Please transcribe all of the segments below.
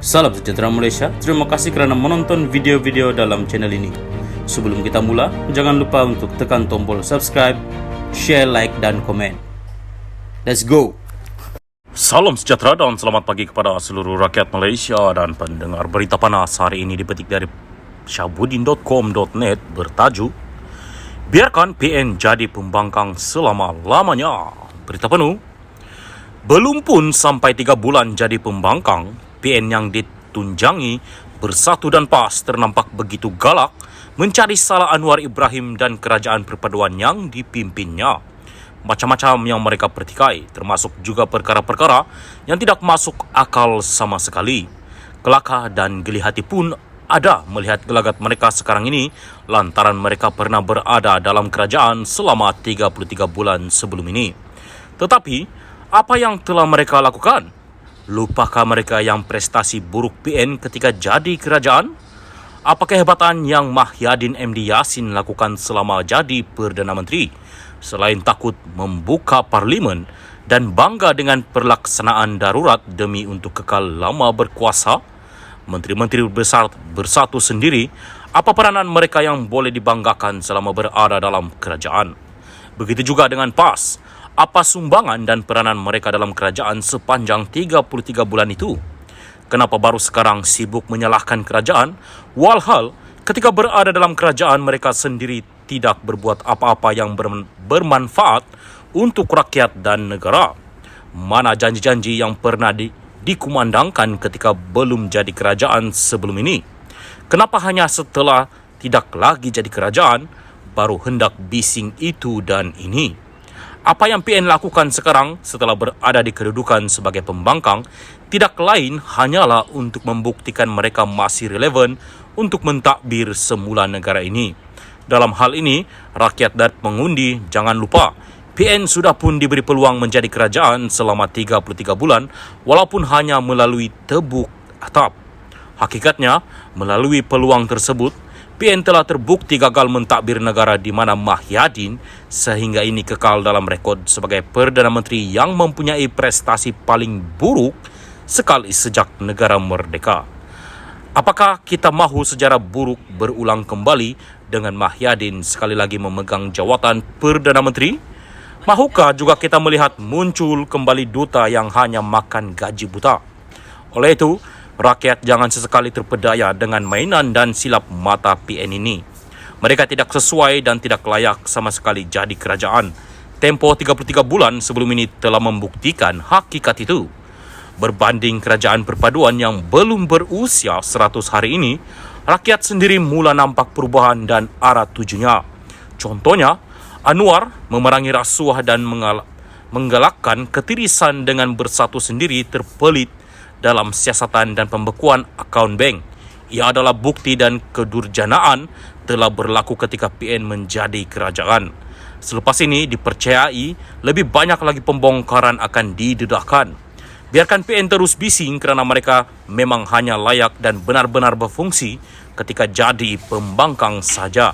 Salam sejahtera Malaysia, terima kasih kerana menonton video-video dalam channel ini. Sebelum kita mula, jangan lupa untuk tekan tombol subscribe, share, like dan komen. Let's go! Salam sejahtera dan selamat pagi kepada seluruh rakyat Malaysia dan pendengar berita panas hari ini dipetik dari syahbudin.com.net bertajuk Biarkan PN jadi pembangkang selama-lamanya. Berita penuh. Belum pun sampai 3 bulan jadi pembangkang, PN yang ditunjangi Bersatu dan PAS ternampak begitu galak mencari salah Anwar Ibrahim dan kerajaan perpaduan yang dipimpinnya. Macam-macam yang mereka pertikai, termasuk juga perkara-perkara yang tidak masuk akal sama sekali. Kelakar dan geli hati pun ada melihat gelagat mereka sekarang ini lantaran mereka pernah berada dalam kerajaan selama 33 bulan sebelum ini. Tetapi, apa yang telah mereka lakukan? Lupakah mereka yang prestasi buruk PN ketika jadi kerajaan? Apa kehebatan yang Mahyadin MD Yassin lakukan selama jadi Perdana Menteri? Selain takut membuka parlimen dan bangga dengan pelaksanaan darurat demi untuk kekal lama berkuasa, menteri-menteri besar bersatu sendiri, apa peranan mereka yang boleh dibanggakan selama berada dalam kerajaan? Begitu juga dengan PAS. Apa sumbangan dan peranan mereka dalam kerajaan sepanjang 33 bulan itu? Kenapa baru sekarang sibuk menyalahkan kerajaan, walhal ketika berada dalam kerajaan mereka sendiri tidak berbuat apa-apa yang bermanfaat untuk rakyat dan negara? Mana janji-janji yang pernah dikumandangkan ketika belum jadi kerajaan sebelum ini? Kenapa hanya setelah tidak lagi jadi kerajaan, baru hendak bising itu dan ini? Apa yang PN lakukan sekarang setelah berada di kedudukan sebagai pembangkang tidak lain hanyalah untuk membuktikan mereka masih relevan untuk mentadbir semula negara ini. Dalam hal ini, rakyat dan pengundi jangan lupa PN sudah pun diberi peluang menjadi kerajaan selama 33 bulan walaupun hanya melalui tebuk atap. Hakikatnya, melalui peluang tersebut, PN telah terbukti gagal mentadbir negara di mana Mahyadin sehingga ini kekal dalam rekod sebagai Perdana Menteri yang mempunyai prestasi paling buruk sekali sejak negara merdeka. Apakah kita mahu sejarah buruk berulang kembali dengan Mahyadin sekali lagi memegang jawatan Perdana Menteri? Mahukah juga kita melihat muncul kembali duta yang hanya makan gaji buta? Oleh itu, rakyat jangan sesekali terpedaya dengan mainan dan silap mata PN ini. Mereka tidak sesuai dan tidak layak sama sekali jadi kerajaan. Tempoh 33 bulan sebelum ini telah membuktikan hakikat itu. Berbanding kerajaan perpaduan yang belum berusia 100 hari ini, rakyat sendiri mula nampak perubahan dan arah tujunya. Contohnya, Anwar memerangi rasuah dan menggalakkan ketirisan dengan Bersatu sendiri terpelit dalam siasatan dan pembekuan akaun bank. Ia adalah bukti dan kedurjanaan telah berlaku ketika PN menjadi kerajaan. Selepas ini dipercayai lebih banyak lagi pembongkaran akan didedahkan. Biarkan PN terus bising kerana mereka memang hanya layak dan benar-benar berfungsi ketika jadi pembangkang saja.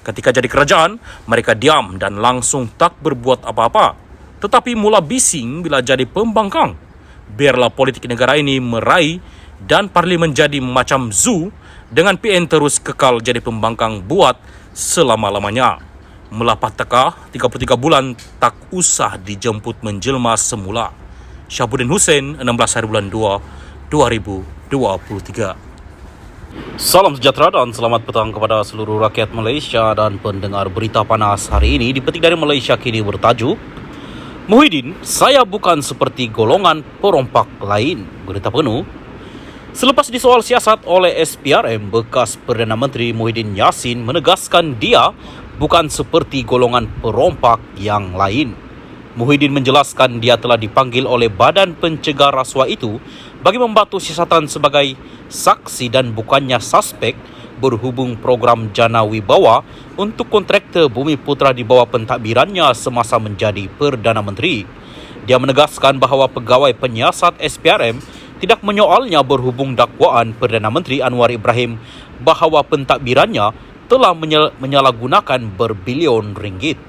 Ketika jadi kerajaan, mereka diam dan langsung tak berbuat apa-apa. Tetapi mula bising bila jadi pembangkang. Biarlah politik negara ini meraih dan parlimen jadi macam zoo dengan PN terus kekal jadi pembangkang buat selama-lamanya. Melapat teka 33 bulan tak usah dijemput menjelma semula. Syahbudin Hussein, 16 hari bulan 2, 2023. Salam sejahtera dan selamat petang kepada seluruh rakyat Malaysia dan pendengar berita panas hari ini dipetik dari Malaysia Kini bertajuk Muhyiddin, saya bukan seperti golongan perompak lain. Berita penuh. Selepas disoal siasat oleh SPRM, bekas Perdana Menteri Muhyiddin Yassin menegaskan dia bukan seperti golongan perompak yang lain. Muhyiddin menjelaskan dia telah dipanggil oleh Badan Pencegah Rasuah itu bagi membantu siasatan sebagai saksi dan bukannya suspek berhubung program Jana Wibawa untuk kontraktor Bumi Putra di bawah pentadbirannya semasa menjadi Perdana Menteri. Dia menegaskan bahawa pegawai penyiasat SPRM tidak menyoalnya berhubung dakwaan Perdana Menteri Anwar Ibrahim bahawa pentadbirannya telah menyalahgunakan berbilion ringgit.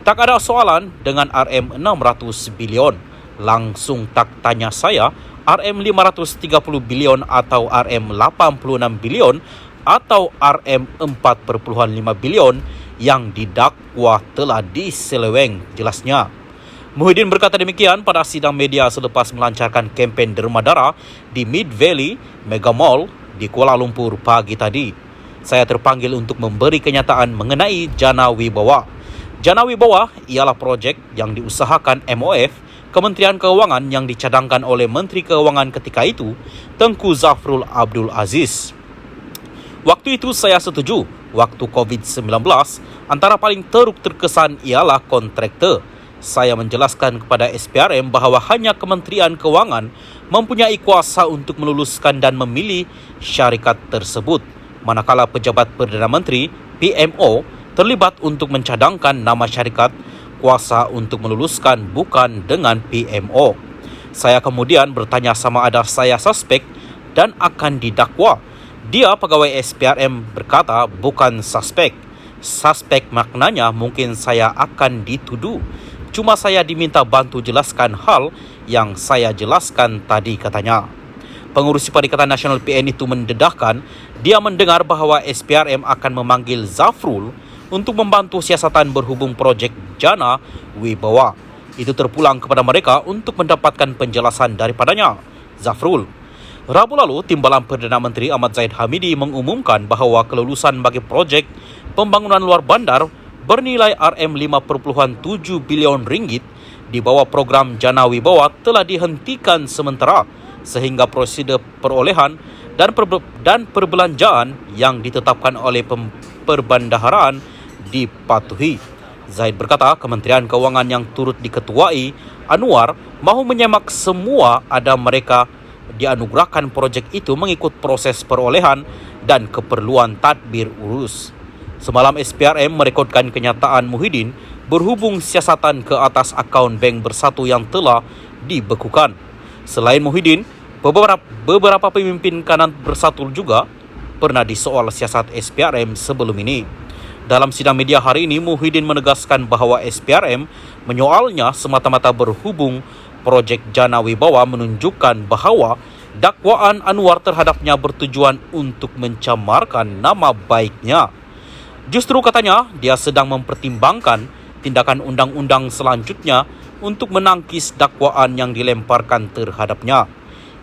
Tak ada soalan dengan RM600 bilion. Langsung tak tanya saya RM530 bilion atau RM86 bilion atau RM4,5 bilion yang didakwa telah diseleweng, jelasnya. Muhyiddin berkata demikian pada sidang media selepas melancarkan kempen derma darah di Mid Valley Mega Mall di Kuala Lumpur pagi tadi. Saya terpanggil untuk memberi kenyataan mengenai Jana Wibawa. Jana Wibawa ialah projek yang diusahakan MOF, Kementerian Keuangan yang dicadangkan oleh Menteri Keuangan ketika itu, Tengku Zafrul Abdul Aziz. Waktu itu saya setuju, waktu COVID-19, antara paling teruk terkesan ialah kontraktor. Saya menjelaskan kepada SPRM bahawa hanya Kementerian Keuangan mempunyai kuasa untuk meluluskan dan memilih syarikat tersebut, manakala pejabat Perdana Menteri, PMO, terlibat untuk mencadangkan nama syarikat, kuasa untuk meluluskan bukan dengan PMO. Saya kemudian bertanya sama ada saya suspek dan akan didakwa. Dia, pegawai SPRM, berkata bukan suspek. Suspek maknanya mungkin saya akan dituduh. Cuma saya diminta bantu jelaskan hal yang saya jelaskan tadi, katanya. Pengurus Perikatan Nasional PN itu mendedahkan dia mendengar bahawa SPRM akan memanggil Zafrul untuk membantu siasatan berhubung projek Jana Wibawa. Itu terpulang kepada mereka untuk mendapatkan penjelasan daripadanya, Zafrul. Rabu lalu, Timbalan Perdana Menteri Ahmad Zahid Hamidi mengumumkan bahawa kelulusan bagi projek pembangunan luar bandar bernilai RM5.7 bilion ringgit di bawah program Jana Wibawa telah dihentikan sementara sehingga prosedur perolehan dan perbelanjaan yang ditetapkan oleh perbendaharaan dipatuhi. Zahid berkata Kementerian Keuangan yang turut diketuai Anwar mahu menyemak semua ada mereka dianugerahkan projek itu mengikut proses perolehan dan keperluan tadbir urus. Semalam SPRM merekodkan kenyataan Muhyiddin berhubung siasatan ke atas akaun bank bersatu yang telah dibekukan. Selain Muhyiddin, beberapa pemimpin kanan bersatu juga pernah disoal siasat SPRM sebelum ini. Dalam sidang media hari ini, Muhyiddin menegaskan bahawa SPRM menyoalnya semata-mata berhubung projek Jana Wibawa menunjukkan bahawa dakwaan Anwar terhadapnya bertujuan untuk mencamarkan nama baiknya. Justru katanya, dia sedang mempertimbangkan tindakan undang-undang selanjutnya untuk menangkis dakwaan yang dilemparkan terhadapnya.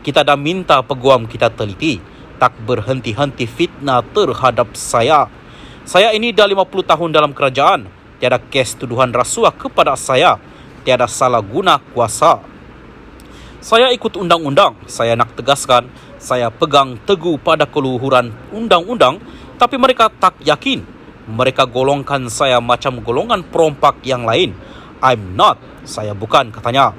Kita dah minta peguam kita teliti, tak berhenti-henti fitnah terhadap saya. Saya ini dah 50 tahun dalam kerajaan, tiada kes tuduhan rasuah kepada saya, tiada salah guna kuasa. Saya ikut undang-undang, saya nak tegaskan, saya pegang teguh pada keluhuran undang-undang, tapi mereka tak yakin. Mereka golongkan saya macam golongan perompak yang lain. I'm not, saya bukan, katanya.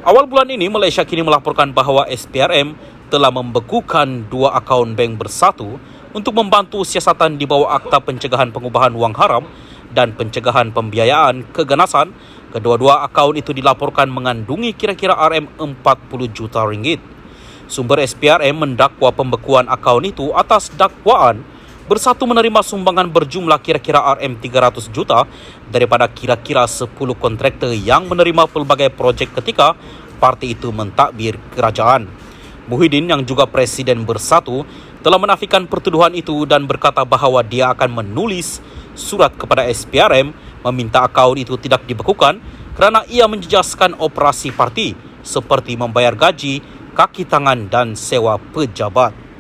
Awal bulan ini, Malaysia kini melaporkan bahawa SPRM telah membekukan 2 akaun bank bersatu untuk membantu siasatan di bawah Akta Pencegahan Pengubahan Wang Haram dan Pencegahan Pembiayaan Keganasan. Kedua-dua akaun itu dilaporkan mengandungi kira-kira RM40 juta ringgit. Sumber SPRM mendakwa pembekuan akaun itu atas dakwaan bersatu menerima sumbangan berjumlah kira-kira RM300 juta daripada kira-kira 10 kontraktor yang menerima pelbagai projek ketika parti itu mentadbir kerajaan. Muhyiddin yang juga Presiden Bersatu telah menafikan pertuduhan itu dan berkata bahawa dia akan menulis surat kepada SPRM meminta akaun itu tidak dibekukan kerana ia menjejaskan operasi parti seperti membayar gaji, kaki tangan dan sewa pejabat.